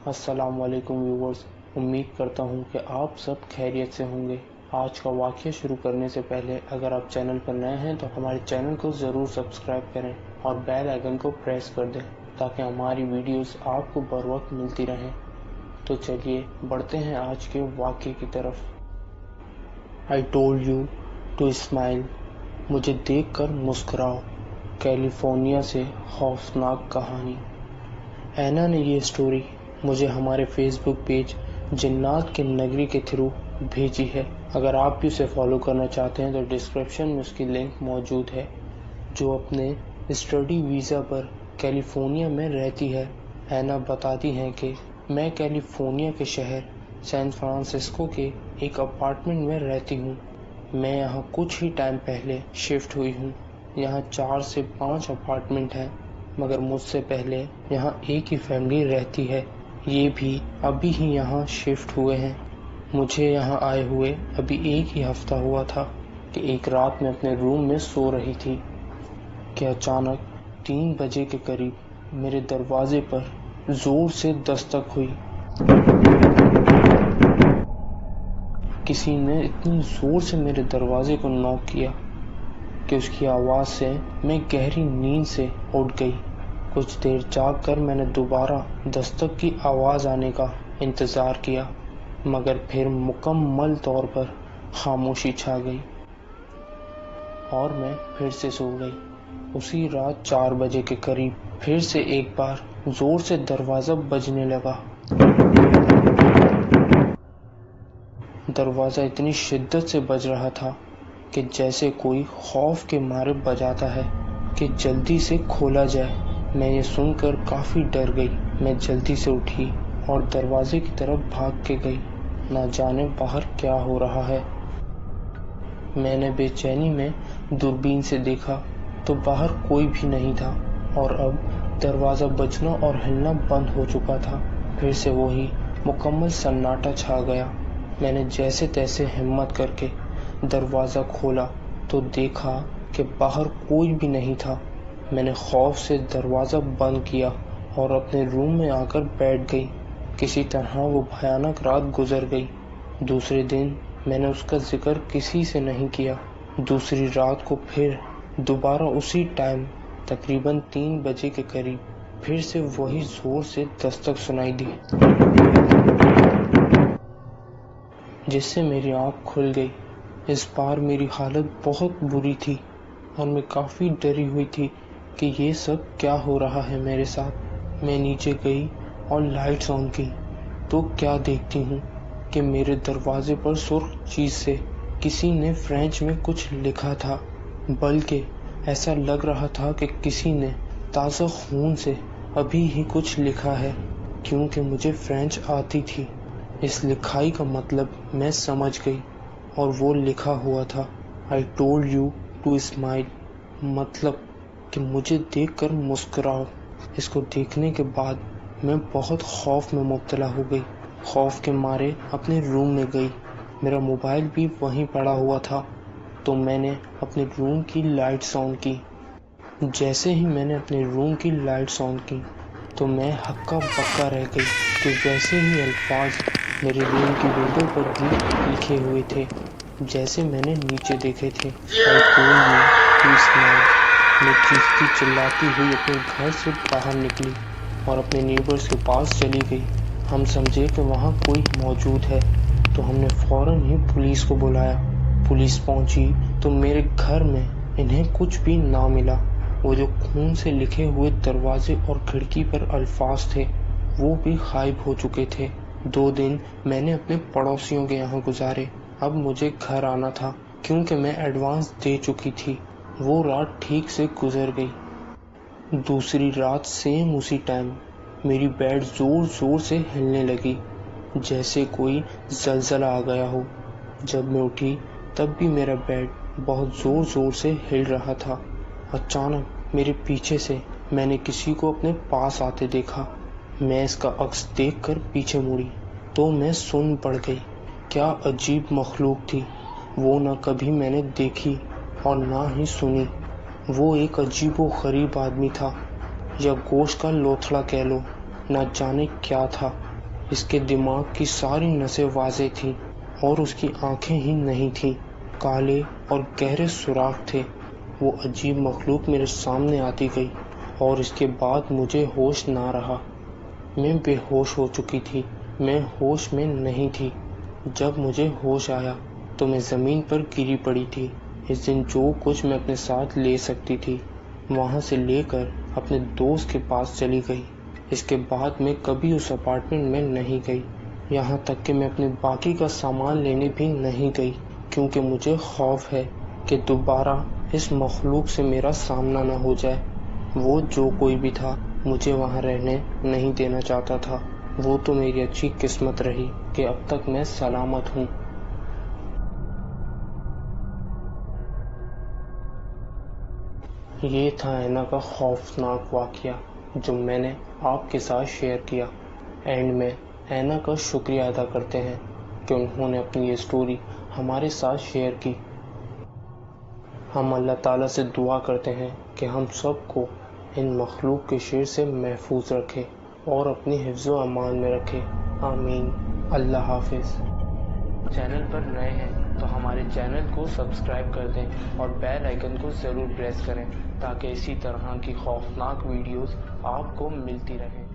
अस्सलाम वालेकुम व्यूवर्स। उम्मीद करता हूँ कि आप सब खैरियत से होंगे। आज का वाक़या शुरू करने से पहले अगर आप चैनल पर नए हैं तो हमारे चैनल को ज़रूर सब्सक्राइब करें और बेल आइकन को प्रेस कर दें ताकि हमारी वीडियोस आपको बर वक्त मिलती रहें। तो चलिए बढ़ते हैं आज के वाक़ये की तरफ। I told you to smile, मुझे देखकर मुस्कुराओ। कैलिफोर्निया से खौफनाक कहानी। ऐना ने ये स्टोरी मुझे हमारे फेसबुक पेज जिन्नात के नगरी के थ्रू भेजी है। अगर आप भी उसे फॉलो करना चाहते हैं तो डिस्क्रिप्शन में उसकी लिंक मौजूद है। जो अपने स्टडी वीज़ा पर कैलिफोर्निया में रहती है। ऐना बताती हैं कि मैं कैलिफोर्निया के शहर सैन फ्रांसिस्को के एक अपार्टमेंट में रहती हूँ। मैं यहाँ कुछ ही टाइम पहले शिफ्ट हुई हूँ। यहाँ 4 से 5 अपार्टमेंट हैं, मगर मुझसे पहले यहाँ एक ही फैमिली रहती है। ये भी अभी ही यहाँ शिफ्ट हुए हैं। मुझे यहाँ आए हुए अभी एक ही हफ्ता हुआ था कि एक रात मैं अपने रूम में सो रही थी कि अचानक 3 बजे के करीब मेरे दरवाजे पर जोर से दस्तक हुई। किसी ने इतनी जोर से मेरे दरवाजे को नॉक किया कि उसकी आवाज़ से मैं गहरी नींद से उठ गई। कुछ देर जाग कर मैंने दोबारा दस्तक की आवाज़ आने का इंतज़ार किया, मगर फिर मुकम्मल तौर पर खामोशी छा गई और मैं फिर से सो गई। उसी रात 4 बजे के करीब फिर से एक बार ज़ोर से दरवाज़ा बजने लगा। दरवाज़ा इतनी शिद्दत से बज रहा था कि जैसे कोई खौफ के मारे बजाता है कि जल्दी से खोला जाए। मैं ये सुनकर काफ़ी डर गई। मैं जल्दी से उठी और दरवाजे की तरफ भाग के गई। ना जाने बाहर क्या हो रहा है। मैंने बेचैनी में दूरबीन से देखा तो बाहर कोई भी नहीं था और अब दरवाज़ा बजना और हिलना बंद हो चुका था। फिर से वही मुकम्मल सन्नाटा छा गया। मैंने जैसे तैसे हिम्मत करके दरवाज़ा खोला तो देखा कि बाहर कोई भी नहीं था। मैंने खौफ से दरवाज़ा बंद किया और अपने रूम में आकर बैठ गई। किसी तरह वो भयानक रात गुजर गई। दूसरे दिन मैंने उसका जिक्र किसी से नहीं किया। दूसरी रात को फिर दोबारा उसी टाइम तकरीबन 3 बजे के करीब फिर से वही ज़ोर से दस्तक सुनाई दी, जिससे मेरी आँख खुल गई। इस बार मेरी हालत बहुत बुरी थी और मैं काफ़ी डरी हुई थी कि ये सब क्या हो रहा है मेरे साथ। मैं नीचे गई और लाइट्स ऑन की तो क्या देखती हूँ कि मेरे दरवाजे पर सुर्ख चीज़ से किसी ने फ्रेंच में कुछ लिखा था, बल्कि ऐसा लग रहा था कि किसी ने ताज़ा खून से अभी ही कुछ लिखा है। क्योंकि मुझे फ्रेंच आती थी, इस लिखाई का मतलब मैं समझ गई और वो लिखा हुआ था I told you to smile, मतलब कि मुझे देखकर मुस्कुराओ। इसको देखने के बाद मैं बहुत खौफ में मुब्तला हो गई। खौफ के मारे अपने रूम में गई। मेरा मोबाइल भी वहीं पड़ा हुआ था तो मैंने अपने रूम की लाइट्स ऑन की। जैसे ही मैंने अपने रूम की लाइट्स ऑन की तो मैं हक्का बक्का रह गई कि वैसे ही अल्फाज मेरे रूम की विंडो पर भी लिखे हुए थे जैसे मैंने नीचे देखे थे। I told you to smile. मैं चीखती चिल्लाती हुई अपने घर से बाहर निकली और अपने नेबर्स के पास चली गई। हम समझे कि वहाँ कोई मौजूद है तो हमने फ़ौरन ही पुलिस को बुलाया। पुलिस पहुँची तो मेरे घर में इन्हें कुछ भी ना मिला। वो जो खून से लिखे हुए दरवाजे और खिड़की पर अल्फाज थे वो भी गायब हो चुके थे। 2 दिन मैंने अपने पड़ोसियों के यहाँ गुजारे। अब मुझे घर आना था क्योंकि मैं एडवांस दे चुकी थी। वो रात ठीक से गुजर गई। दूसरी रात सेम उसी टाइम मेरी बेड ज़ोर ज़ोर से हिलने लगी जैसे कोई ज़लज़ला आ गया हो। जब मैं उठी तब भी मेरा बेड बहुत ज़ोर ज़ोर से हिल रहा था। अचानक मेरे पीछे से मैंने किसी को अपने पास आते देखा। मैं इसका अक्स देखकर पीछे मुड़ी तो मैं सुन पड़ गई। क्या अजीब मखलूक थी वो, ना कभी मैंने देखी और ना ही सुनी। वो एक अजीबो गरीब आदमी था या गोश्त का लोथड़ा कह लो, ना जाने क्या था। اس کے دماغ کی ساری نسیں واضح تھیں اور اس کی آنکھیں ہی نہیں تھیں، کالے اور گہرے سوراخ تھے۔ وہ عجیب مخلوق میرے سامنے آتی گئی اور اس کے بعد مجھے ہوش نہ رہا۔ میں بے ہوش ہو چکی تھی، میں ہوش میں نہیں تھی۔ جب مجھے ہوش آیا تو میں زمین پر گری پڑی تھی۔ اس دن جو کچھ میں اپنے ساتھ لے سکتی تھی وہاں سے لے کر اپنے دوست کے پاس چلی گئی۔ اس کے بعد میں کبھی اس اپارٹمنٹ میں نہیں گئی، یہاں تک کہ میں اپنے باقی کا سامان لینے بھی نہیں گئی، کیونکہ مجھے خوف ہے کہ دوبارہ اس مخلوق سے میرا سامنا نہ ہو جائے۔ وہ جو کوئی بھی تھا مجھے وہاں رہنے نہیں دینا چاہتا تھا۔ وہ تو میری اچھی قسمت رہی کہ اب تک میں سلامت ہوں۔ یہ تھا اینا کا خوفناک واقعہ جو میں نے آپ کے ساتھ شیئر کیا۔ اینڈ میں اینا کا شکریہ ادا کرتے ہیں کہ انہوں نے اپنی یہ سٹوری ہمارے ساتھ شیئر کی۔ ہم اللہ تعالیٰ سے دعا کرتے ہیں کہ ہم سب کو ان مخلوق کے شر سے محفوظ رکھے اور اپنی حفظ و امان میں رکھے، آمین۔ اللہ حافظ۔ چینل پر نئے ہیں تو ہمارے چینل کو سبسکرائب کر دیں اور بیل آئیکن کو ضرور پریس کریں تاکہ اسی طرح کی خوفناک ویڈیوز آپ کو ملتی رہیں۔